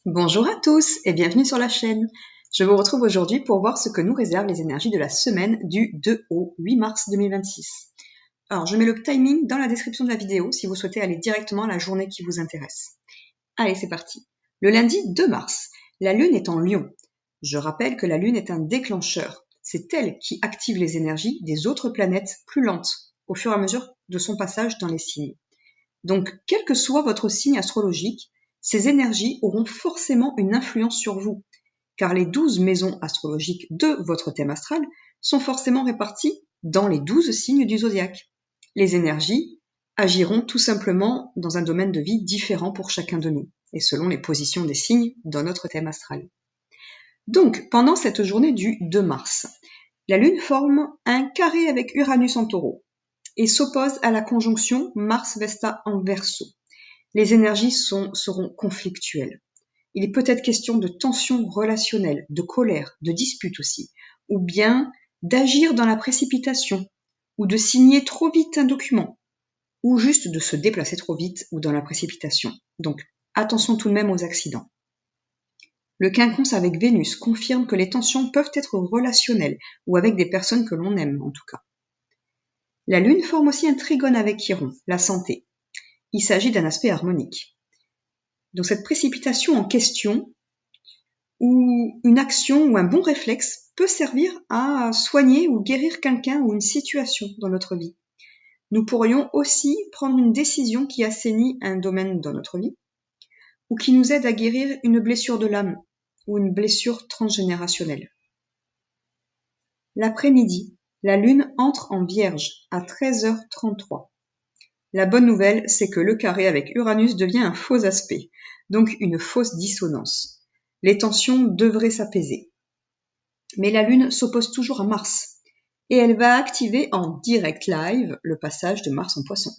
Bonjour à tous et bienvenue sur la chaîne. Je vous retrouve aujourd'hui pour voir ce que nous réservent les énergies de la semaine du 2 au 8 mars 2026. Alors, je mets le timing dans la description de la vidéo si vous souhaitez aller directement à la journée qui vous intéresse. Allez, c'est parti. Le lundi 2 mars, la Lune est en Lion. Je rappelle que la Lune est un déclencheur. C'est elle qui active les énergies des autres planètes plus lentes au fur et à mesure de son passage dans les signes. Donc, quel que soit votre signe astrologique, ces énergies auront forcément une influence sur vous, car les 12 maisons astrologiques de votre thème astral sont forcément réparties dans les 12 signes du zodiaque. Les énergies agiront tout simplement dans un domaine de vie différent pour chacun de nous, et selon les positions des signes dans notre thème astral. Donc, pendant cette journée du 2 mars, la Lune forme un carré avec Uranus en Taureau et s'oppose à la conjonction Mars-Vesta en Verseau. Les énergies seront conflictuelles. Il est peut-être question de tensions relationnelles, de colère, de disputes aussi, ou bien d'agir dans la précipitation, ou de signer trop vite un document, ou juste de se déplacer trop vite ou dans la précipitation. Donc, attention tout de même aux accidents. Le quinconce avec Vénus confirme que les tensions peuvent être relationnelles, ou avec des personnes que l'on aime en tout cas. La Lune forme aussi un trigone avec Chiron, la santé. Il s'agit d'un aspect harmonique. Donc cette précipitation en question, ou une action ou un bon réflexe peut servir à soigner ou guérir quelqu'un ou une situation dans notre vie. Nous pourrions aussi prendre une décision qui assainit un domaine dans notre vie, ou qui nous aide à guérir une blessure de l'âme ou une blessure transgénérationnelle. L'après-midi, la Lune entre en Vierge à 13h33. La bonne nouvelle, c'est que le carré avec Uranus devient un faux aspect, donc une fausse dissonance. Les tensions devraient s'apaiser. Mais la Lune s'oppose toujours à Mars, et elle va activer en direct live le passage de Mars en Poisson.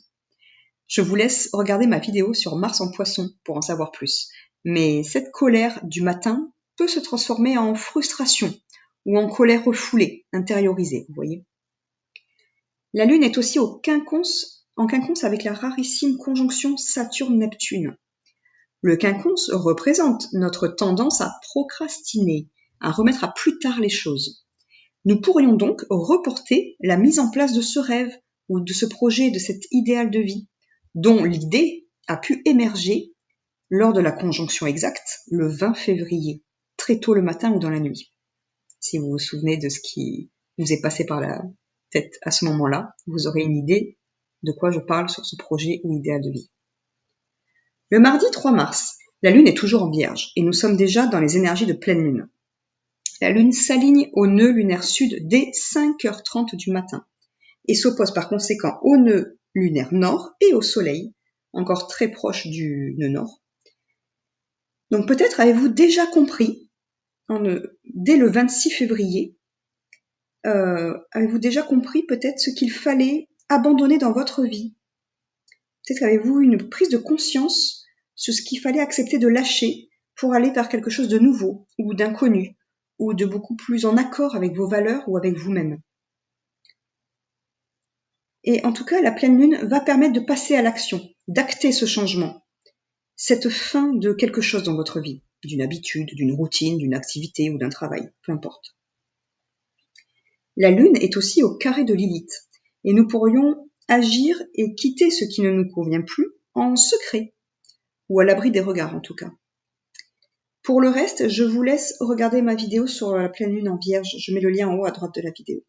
Je vous laisse regarder ma vidéo sur Mars en Poisson pour en savoir plus. Mais cette colère du matin peut se transformer en frustration ou en colère refoulée, intériorisée, vous voyez. La Lune est aussi en quinconce avec la rarissime conjonction Saturne-Neptune. Le quinconce représente notre tendance à procrastiner, à remettre à plus tard les choses. Nous pourrions donc reporter la mise en place de ce rêve ou de ce projet, de cet idéal de vie, dont l'idée a pu émerger lors de la conjonction exacte le 20 février, très tôt le matin ou dans la nuit. Si vous vous souvenez de ce qui vous est passé par la tête à ce moment-là, vous aurez une idée de quoi je parle sur ce projet ou idéal de vie. Le mardi 3 mars, la Lune est toujours en Vierge et nous sommes déjà dans les énergies de pleine Lune. La Lune s'aligne au nœud lunaire sud dès 5h30 du matin et s'oppose par conséquent au nœud lunaire nord et au Soleil, encore très proche du nœud nord. Donc peut-être avez-vous déjà compris, dès le 26 février, avez-vous déjà compris peut-être ce qu'il fallait abandonner dans votre vie? Peut-être avez-vous une prise de conscience sur ce qu'il fallait accepter de lâcher pour aller vers quelque chose de nouveau ou d'inconnu ou de beaucoup plus en accord avec vos valeurs ou avec vous-même. Et en tout cas, la pleine lune va permettre de passer à l'action, d'acter ce changement, cette fin de quelque chose dans votre vie, d'une habitude, d'une routine, d'une activité ou d'un travail, peu importe. La Lune est aussi au carré de Lilith, et nous pourrions agir et quitter ce qui ne nous convient plus en secret, ou à l'abri des regards en tout cas. Pour le reste, je vous laisse regarder ma vidéo sur la pleine lune en Vierge, je mets le lien en haut à droite de la vidéo.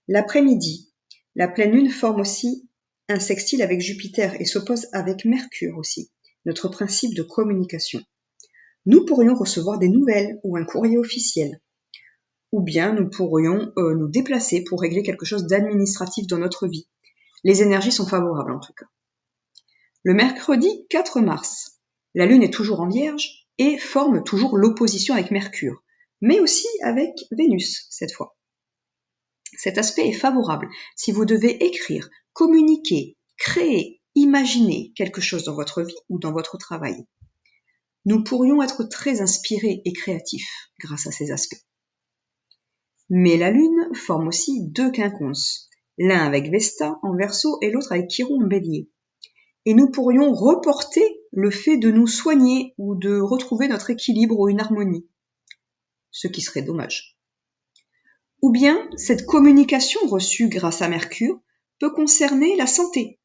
L'après-midi, la pleine lune forme aussi un sextile avec Jupiter et s'oppose avec Mercure aussi, notre principe de communication. Nous pourrions recevoir des nouvelles ou un courrier officiel. Ou bien nous pourrions nous déplacer pour régler quelque chose d'administratif dans notre vie. Les énergies sont favorables en tout cas. Le mercredi 4 mars, la Lune est toujours en Vierge et forme toujours l'opposition avec Mercure, mais aussi avec Vénus cette fois. Cet aspect est favorable si vous devez écrire, communiquer, créer, imaginer quelque chose dans votre vie ou dans votre travail. Nous pourrions être très inspirés et créatifs grâce à ces aspects. Mais la Lune forme aussi deux quinconces, l'un avec Vesta en Verseau et l'autre avec Chiron en Bélier. Et nous pourrions reporter le fait de nous soigner ou de retrouver notre équilibre ou une harmonie, ce qui serait dommage. Ou bien cette communication reçue grâce à Mercure peut concerner la santé,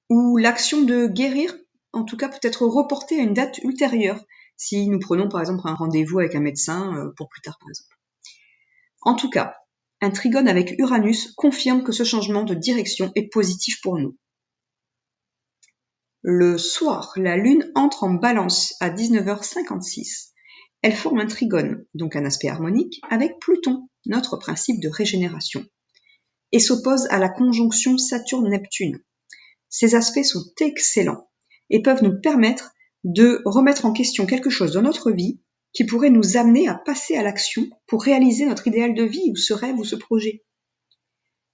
ou l'action de guérir, en tout cas peut être reportée à une date ultérieure, si nous prenons par exemple un rendez-vous avec un médecin pour plus tard par exemple. En tout cas, un trigone avec Uranus confirme que ce changement de direction est positif pour nous. Le soir, la Lune entre en Balance à 19h56. Elle forme un trigone, donc un aspect harmonique, avec Pluton, notre principe de régénération, et s'oppose à la conjonction Saturne-Neptune. Ces aspects sont excellents et peuvent nous permettre de remettre en question quelque chose dans notre vie qui pourrait nous amener à passer à l'action pour réaliser notre idéal de vie ou ce rêve ou ce projet.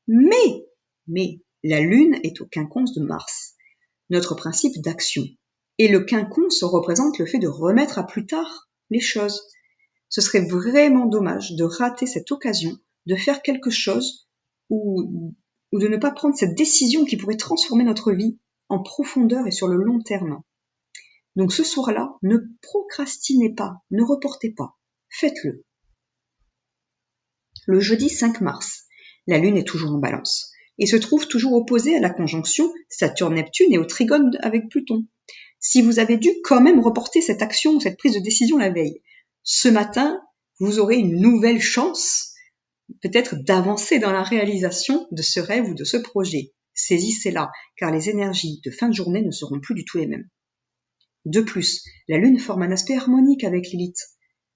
Mais la Lune est au quinconce de Mars, notre principe d'action. Et le quinconce représente le fait de remettre à plus tard les choses. Ce serait vraiment dommage de rater cette occasion de faire quelque chose ou de ne pas prendre cette décision qui pourrait transformer notre vie en profondeur et sur le long terme. Donc ce soir-là, ne procrastinez pas, ne reportez pas, faites-le. Le jeudi 5 mars, la Lune est toujours en Balance et se trouve toujours opposée à la conjonction Saturne-Neptune et au trigone avec Pluton. Si vous avez dû quand même reporter cette action ou cette prise de décision la veille, ce matin, vous aurez une nouvelle chance, peut-être d'avancer dans la réalisation de ce rêve ou de ce projet. Saisissez-la, car les énergies de fin de journée ne seront plus du tout les mêmes. De plus, la Lune forme un aspect harmonique avec Lilith.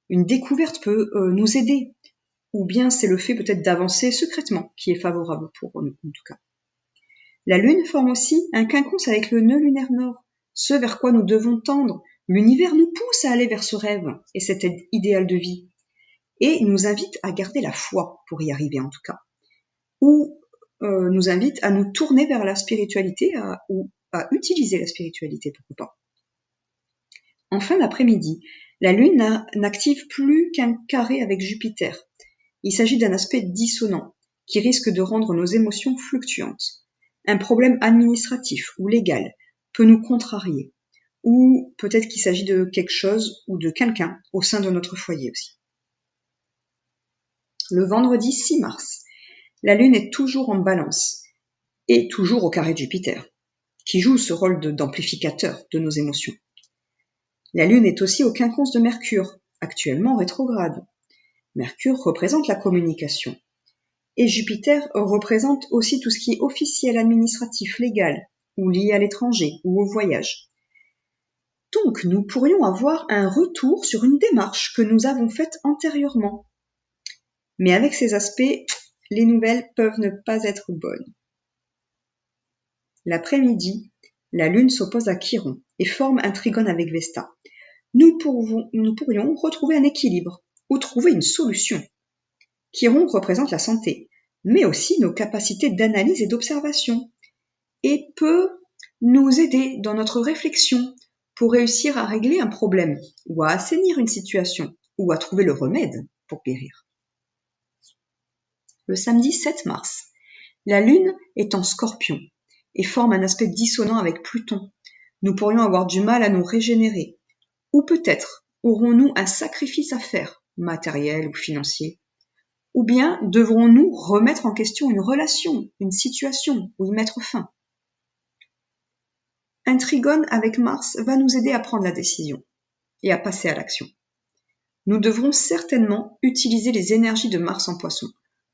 Une découverte peut nous aider, ou bien c'est le fait peut-être d'avancer secrètement qui est favorable pour nous en tout cas. La Lune forme aussi un quinconce avec le nœud lunaire nord, ce vers quoi nous devons tendre. L'univers nous pousse à aller vers ce rêve et cet idéal de vie, et nous invite à garder la foi pour y arriver en tout cas, ou nous invite à nous tourner vers la spiritualité ou à utiliser la spiritualité, pourquoi pas. En fin d'après-midi, la Lune n'active plus qu'un carré avec Jupiter. Il s'agit d'un aspect dissonant qui risque de rendre nos émotions fluctuantes. Un problème administratif ou légal peut nous contrarier, ou peut-être qu'il s'agit de quelque chose ou de quelqu'un au sein de notre foyer aussi. Le vendredi 6 mars, la Lune est toujours en Balance et toujours au carré de Jupiter, qui joue ce rôle d'amplificateur de nos émotions. La Lune est aussi au quinconce de Mercure, actuellement rétrograde. Mercure représente la communication. Et Jupiter représente aussi tout ce qui est officiel, administratif, légal, ou lié à l'étranger, ou au voyage. Donc, nous pourrions avoir un retour sur une démarche que nous avons faite antérieurement. Mais avec ces aspects, les nouvelles peuvent ne pas être bonnes. L'après-midi, la Lune s'oppose à Chiron et forme un trigone avec Vesta. Nous pourrions retrouver un équilibre ou trouver une solution. Chiron représente la santé, mais aussi nos capacités d'analyse et d'observation, et peut nous aider dans notre réflexion pour réussir à régler un problème, ou à assainir une situation, ou à trouver le remède pour guérir. Le samedi 7 mars, la Lune est en Scorpion et forme un aspect dissonant avec Pluton. Nous pourrions avoir du mal à nous régénérer, ou peut-être aurons-nous un sacrifice à faire, matériel ou financier, ou bien devrons-nous remettre en question une relation, une situation, ou y mettre fin. Un trigone avec Mars va nous aider à prendre la décision et à passer à l'action. Nous devrons certainement utiliser les énergies de Mars en Poisson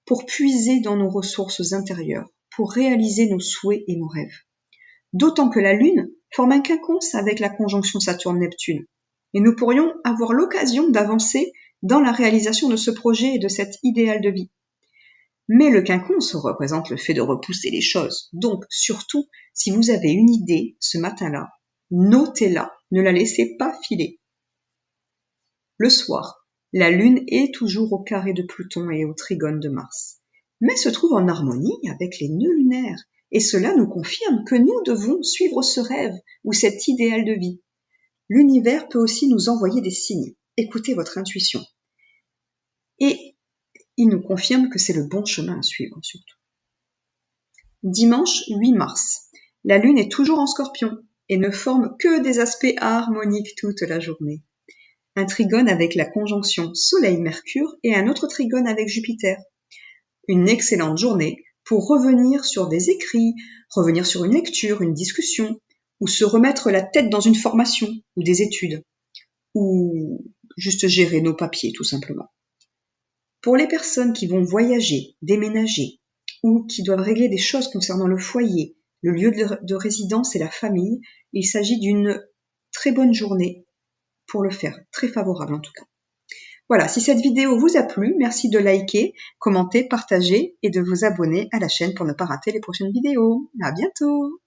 pour puiser dans nos ressources intérieures, pour réaliser nos souhaits et nos rêves. D'autant que la Lune forme un quinconce avec la conjonction Saturne-Neptune, et nous pourrions avoir l'occasion d'avancer dans la réalisation de ce projet et de cet idéal de vie. Mais le quinconce représente le fait de repousser les choses. Donc, surtout, si vous avez une idée ce matin-là, notez-la, ne la laissez pas filer. Le soir, la Lune est toujours au carré de Pluton et au trigone de Mars, mais se trouve en harmonie avec les nœuds lunaires, et cela nous confirme que nous devons suivre ce rêve ou cet idéal de vie. L'univers peut aussi nous envoyer des signes. Écoutez votre intuition. Et il nous confirme que c'est le bon chemin à suivre, surtout. Dimanche 8 mars, la Lune est toujours en Scorpion et ne forment que des aspects harmoniques toute la journée. Un trigone avec la conjonction Soleil-Mercure et un autre trigone avec Jupiter. Une excellente journée pour revenir sur des écrits, revenir sur une lecture, une discussion, ou se remettre la tête dans une formation ou des études, ou juste gérer nos papiers tout simplement. Pour les personnes qui vont voyager, déménager, ou qui doivent régler des choses concernant le foyer, le lieu de résidence et la famille, il s'agit d'une très bonne journée pour le faire, très favorable en tout cas. Voilà, si cette vidéo vous a plu, merci de liker, commenter, partager et de vous abonner à la chaîne pour ne pas rater les prochaines vidéos. À bientôt!